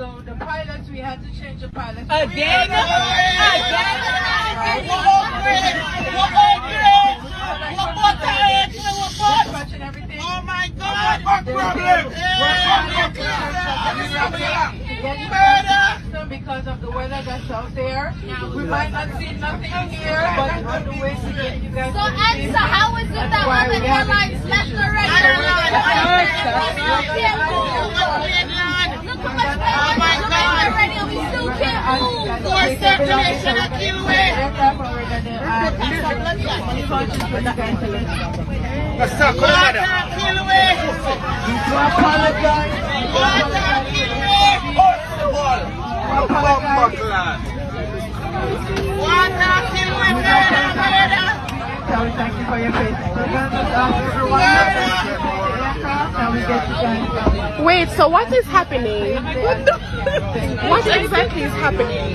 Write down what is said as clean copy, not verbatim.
So the pilots, we had to change the pilots. Again? Dispatching everything. Oh my God! What problem? Because of the weather that's out there, we might not see nothing here, but on the way to get you guys. So answer, how is it that other airlines left already? Look how much airlines left already and we still can't move. Poor circulation a kill way. Water kill way. Water kill way. Water kill way. Thank you for your patience. Wait, so what is happening? What exactly is happening?